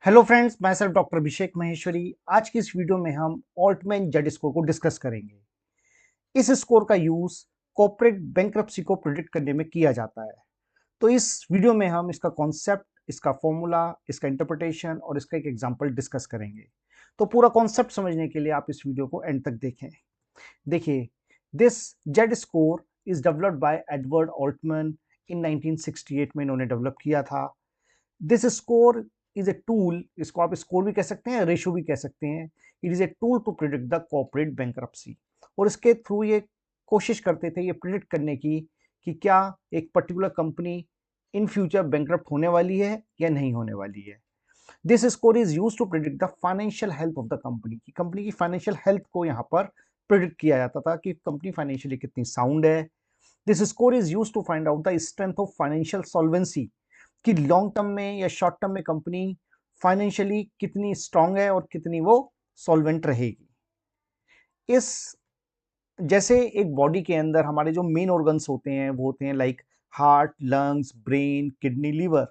Hello friends, मैं sir doctor अभिषेक महेश्वरी। आज की इस वीडियो में हम ऑल्टमैन जेड स्कोर को डिस्कस करेंगे। इस स्कोर का यूज कॉर्पोरेट बैंक्रप्सी को प्रिडिक्ट करने में किया जाता है। तो इस वीडियो में हम इसका कॉन्सेप्ट, इसका फॉर्मूला, इसका इंटरप्रिटेशन और इसका एक एग्जांपल डिस्कस करेंगे। तो पूरा कॉन्सेप्ट समझने के लिए आप इस वीडियो को एंड तक देखें। देखिए, this Z score is developed by Edward Altman in 1968 में इन्होंने डेवलप किया था। This score is a tool, इसको आप स्कोर भी कह सकते हैं, रेशो भी कह सकते हैं। It is a tool to predict the corporate bankruptcy. और इसके थ्रू ये कोशिश करते थे ये प्रिडिक्ट करने की कि क्या एक particular company in future bankrupt होने वाली है या नहीं होने वाली है। This score is use to predict the financial health of the company, की कंपनी की फाइनेंशियल हेल्थ को यहाँ पर प्रिडिक्ट किया जाता था कि कंपनी फाइनेंशियली कितनी साउंड है। This score is use to find out the strength of financial solvency, कि लॉन्ग टर्म में या शॉर्ट टर्म में कंपनी फाइनेंशियली कितनी स्ट्रांग है और कितनी वो सॉल्वेंट रहेगी। इस जैसे एक बॉडी के अंदर हमारे जो मेन ऑर्गन्स होते हैं वो होते हैं like heart, lungs, brain, kidney, liver.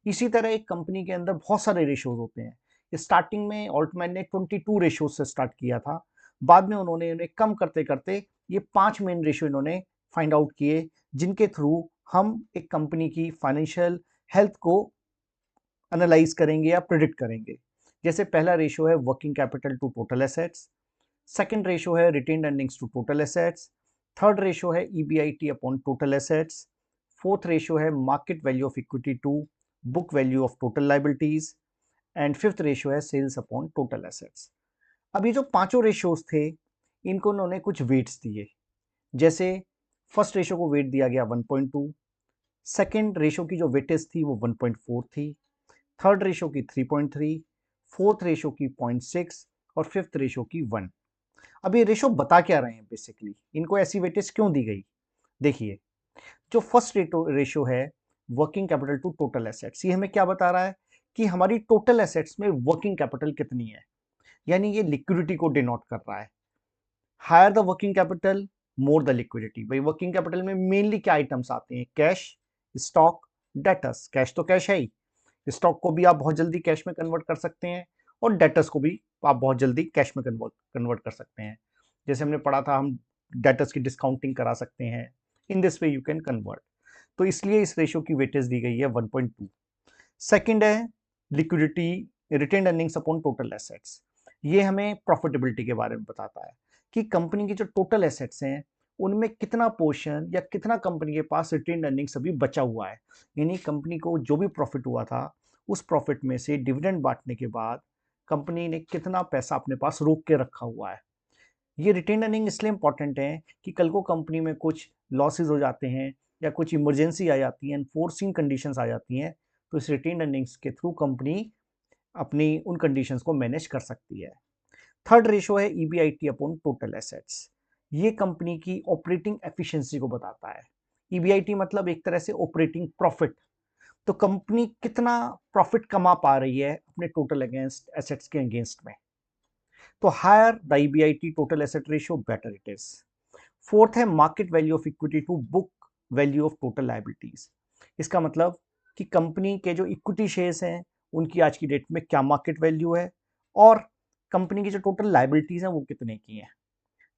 इसी तरह एक कंपनी के अंदर बहुत सारे रेशियोज होते हैं। स्टार्टिंग में ऑल्टमैन ने 22 रेशियोज से स्टार्ट किया था। बाद में उन्होंने इन्हें कम करते करते ये 5 मेन रेशियो इन्होंने फाइंड आउट किए, जिनके थ्रू हम एक कंपनी की फाइनेंशियल हेल्थ को एनालाइज करेंगे या प्रिडिक्ट करेंगे। जैसे पहला रेशियो है working capital to total assets, second ratio है retained earnings to total assets, third ratio है EBIT upon total assets, fourth ratio है market value of equity to book value of total liabilities, and fifth ratio है sales upon total assets. अब ये जो पांचों ratios थे, इनको उन्होंने कुछ वेट्स दिए। जैसे फर्स्ट रेशियो को वेट दिया गया 1.2, सेकेंड रेशियो की जो वेटेज थी वो 1.4 थी, थर्ड रेशो की 3.3, फोर्थ रेशो की 0.6 और फिफ्थ रेशो की 1। अब ये रेशो बता क्या रहे हैं, बेसिकली इनको ऐसी वेटेज क्यों दी गई। देखिए, जो फर्स्ट रेशो है working capital to total assets, ये हमें क्या बता रहा है कि हमारी टोटल एसेट्स में वर्किंग कैपिटल कितनी है, यानी ये लिक्विडिटी को डिनोट कर रहा है। Higher the working capital, more the liquidity. भाई वर्किंग कैपिटल में मेनली क्या आइटम्स आते हैं, कैश, स्टॉक, डेटर्स। कैश तो कैश है ही, स्टॉक को भी आप बहुत जल्दी कैश में कन्वर्ट कर सकते हैं और डेटर्स को भी आप बहुत जल्दी कैश में कन्वर्ट कर सकते हैं। जैसे हमने पढ़ा था, हम डेटर्स की डिस्काउंटिंग करा सकते हैं। In this way you can convert. तो इसलिए इस रेशियो की वेटेज दी गई है 1.2। सेकंड है liquidity, retained earnings upon total assets. ये हमें प्रॉफिटेबिलिटी के बारे में बताता है कि कंपनी की जो टोटल एसेट्स हैं उनमें कितना पोर्शन या कितना कंपनी के पास रिटेन्ड अर्निंग्स अभी बचा हुआ है। यानी कंपनी को जो भी प्रॉफिट हुआ था उस प्रॉफिट में से डिविडेंड बांटने के बाद कंपनी ने कितना पैसा अपने पास रोक के रखा हुआ है। ये रिटेन्ड अर्निंग इसलिए इंपॉर्टेंट है कि कल को कंपनी में कुछ लॉसेज हो जाते हैं या कुछ इमरजेंसी आ जाती है, अनफोर्सिंग कंडीशंस आ जाती हैं, तो इस रिटेन्ड अर्निंग्स के थ्रू कंपनी अपनी उन कंडीशंस को मैनेज कर सकती है। थर्ड रेशो है ईबीआईटी अपॉन टोटल एसेट्स। ये कंपनी की ऑपरेटिंग एफिशिएंसी को बताता है। ईबीआईटी मतलब एक तरह से ऑपरेटिंग प्रॉफिट। तो कंपनी कितना प्रॉफिट कमा पा रही है अपने टोटल अगेंस्ट एसेट्स के अगेंस्ट में। तो higher the EBIT total asset ratio better it is. Fourth है market value of equity to book value of total liabilities. इसका मतलब कि कंपनी के जो इक्विटी शेयर्स हैं उनकी आज की डेट में क्या मार्केट वैल्यू है और कंपनी की जो टोटल लाइबिलिटीज हैं वो कितने की हैं।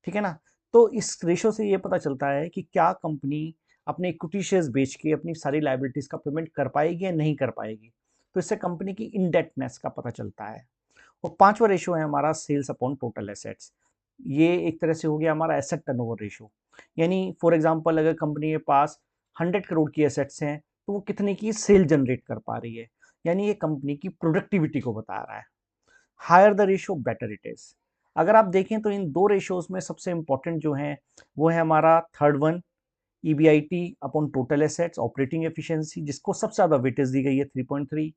ठीक है ना। तो इस रेशो से ये पता चलता है कि क्या कंपनी अपने इक्विटी शेयर्स बेच के अपनी सारी लाइबिलिटीज का पेमेंट कर पाएगी या नहीं कर पाएगी। तो इससे कंपनी की इनडेटनेस का पता चलता है। और पांचवा रेशो है हमारा सेल्स अपॉन टोटल एसेट्स। ये एक तरह से हो गया हमारा एसेट टर्नओवर रेशो। यानी फॉर एग्जांपल अगर कंपनी के पास 100 करोड़ की एसेट्स हैं तो वो कितने की सेल जनरेट कर पा रही है, यानी ये कंपनी की प्रोडक्टिविटी को बता रहा है। Higher the ratio better it is. अगर आप देखें तो इन दो रेशियोज में सबसे इंपॉर्टेंट जो है वो है हमारा third one, EBIT upon total assets, operating efficiency, जिसको सबसे ज्यादा वेटेज दी गई है 3.3।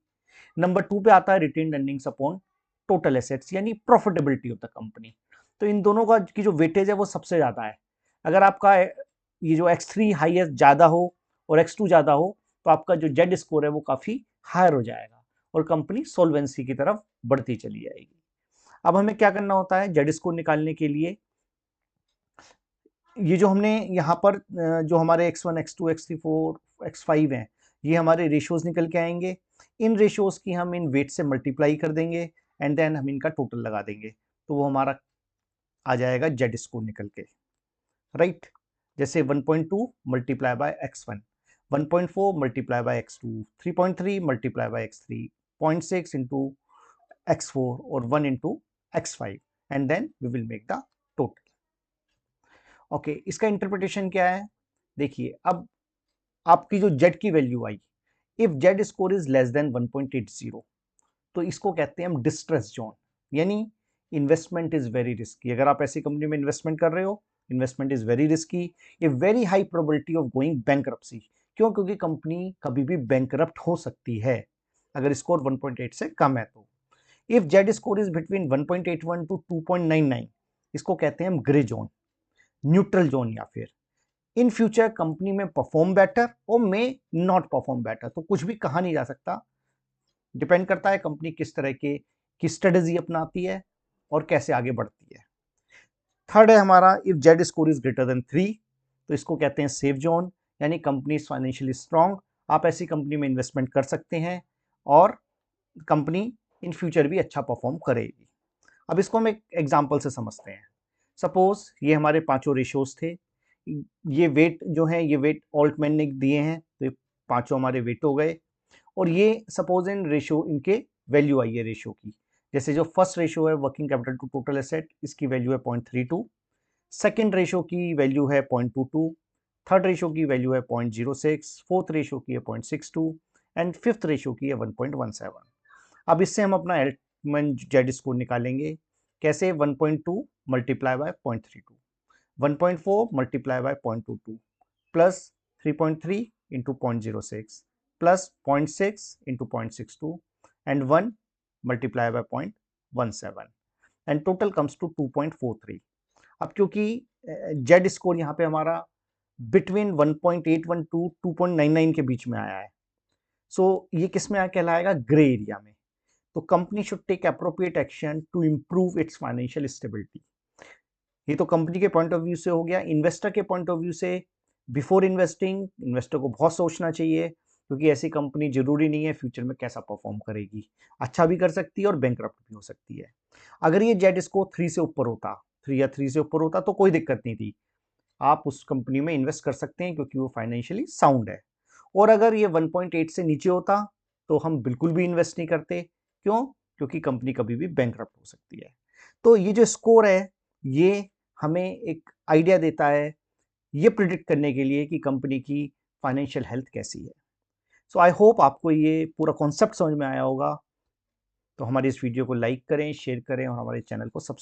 नंबर 2 पे आता है retained earnings upon total assets, यानी प्रॉफिटेबिलिटी ऑफ द कंपनी। तो इन दोनों का की जो वेटेज है वो सबसे ज्यादा है। अगर आपका ये जो x3 हाईएस्ट ज्यादा हो और x2 ज्यादा हो तो आपका जो जेड स्कोर है वो काफी हायर हो जाएगा और कंपनी सोल्वेंसी की तरफ बढ़ती चली जाएगी। अब हमें क्या करना होता है जेड स्कोर निकालने के लिए। ये जो हमने यहाँ पर जो हमारे x1, x2, x3, 4, x5 हैं, ये हमारे रेशियोज निकल के आएंगे। इन रेशियोज की हम इन वेट से मल्टीप्लाई कर देंगे एंड देन हम इनका टोटल लगा देंगे, तो वो हमारा आ जाएगा जेड स्कोर निकल के, राइट। जैसे 1.2 multiply by x1, 1.4 multiply by x2, 3.3 multiply by x3, 0.6 into x4 और 1 into x5 and then we will make the total. Okay, इसका इंटरप्रिटेशन क्या है? देखिए, अब आपकी जो जेड की वैल्यू आई, if Z score is less than 1.80, तो इसको कहते हैं हम डिस्ट्रेस जोन, यानी इन्वेस्टमेंट इज वेरी रिस्की। अगर आप ऐसी कंपनी में इन्वेस्टमेंट कर रहे हो, investment is very risky, a very high probability of going bankruptcy. क्यों? क्योंकि कंपनी कभी भी बैंकरप्ट हो सकती है अगर स्कोर 1.8 से कम है तो। If Z score is between 1.81 to 2.99, इसको कहते हैं हम ग्रे जोन, न्यूट्रल जोन, या फिर इन फ्यूचर कंपनी में परफॉर्म बेटर और मे नॉट परफॉर्म बेटर। तो कुछ भी कहा नहीं जा सकता, डिपेंड करता है कंपनी किस तरह के की स्ट्रेटेजी अपनाती है और कैसे आगे बढ़ती है। थर्ड है हमारा if Z score is greater than 3, तो इसको कहते हैं सेफ जोन, यानी कंपनी इज फाइनेंशियली स्ट्रांग, आप ऐसी कंपनी में इन्वेस्टमेंट कर सकते हैं और कंपनी इन फ्यूचर भी अच्छा परफॉर्म करेगी। अब इसको हम एक एग्जांपल से समझते हैं। सपोज ये हमारे पांचों रेशियोज थे, ये वेट जो है ये वेट ऑल्टमैन ने दिए हैं, तो ये पांचों हमारे वेट हो गए। और ये सपोज इन रेशियो इनके वैल्यू आई है रेशियो की। जैसे जो फर्स्ट रेशियो है working capital to total asset, इसकी वैल्यू है 0.32, सेकेंड रेशियो की वैल्यू है 0.22, थर्ड रेशियो की वैल्यू है 0.06, फोर्थ रेशियो की है 0.62 एंड फिफ्थ रेशियो की है 1.17। अब इससे हम अपना एल्टमैन जेड स्कोर निकालेंगे। कैसे? 1.2 multiply by 0.32, 1.4 multiply by 0.22 plus 3.3 into 0.06 plus 0.6 into 0.62 and 1 multiply by 0.17 and total comes to 2.43। अब क्योंकि जेड स्कोर यहाँ पे हमारा बिटवीन 1.81 टू 2.99 के बीच में आया है, सो ये किस में कहलाएगा? ग्रे एरिया में। तो company should take appropriate action to improve its financial stability. ये तो कंपनी के पॉइंट ऑफ व्यू से हो गया। इन्वेस्टर के पॉइंट ऑफ व्यू से, बिफोर इन्वेस्टिंग इन्वेस्टर को बहुत सोचना चाहिए, क्योंकि ऐसी कंपनी जरूरी नहीं है फ्यूचर में कैसा परफॉर्म करेगी, अच्छा भी कर सकती है और बैंकरप्ट भी हो सकती है। अगर ये जेड स्कोर 3 से ऊपर होता, 3 या 3 से ऊपर होता तो कोई दिक्कत नहीं थी, आप उस कंपनी में इन्वेस्ट कर सकते हैं क्योंकि वो फाइनेंशियली साउंड है। और अगर ये 1.8 से नीचे होता तो हम बिल्कुल भी इन्वेस्ट नहीं करते। क्यों? क्योंकि कंपनी कभी भी बैंकरप्ट हो सकती है। तो ये जो स्कोर है ये हमें एक आइडिया देता है ये प्रिडिक्ट करने के लिए कि कंपनी की फाइनेंशियल हेल्थ कैसी है। सो आई होप आपको ये पूरा कॉन्सेप्ट समझ में आया होगा। तो हमारी इस वीडियो को लाइक करें, शेयर करें और हमारे चैनल को सब्सक्राइब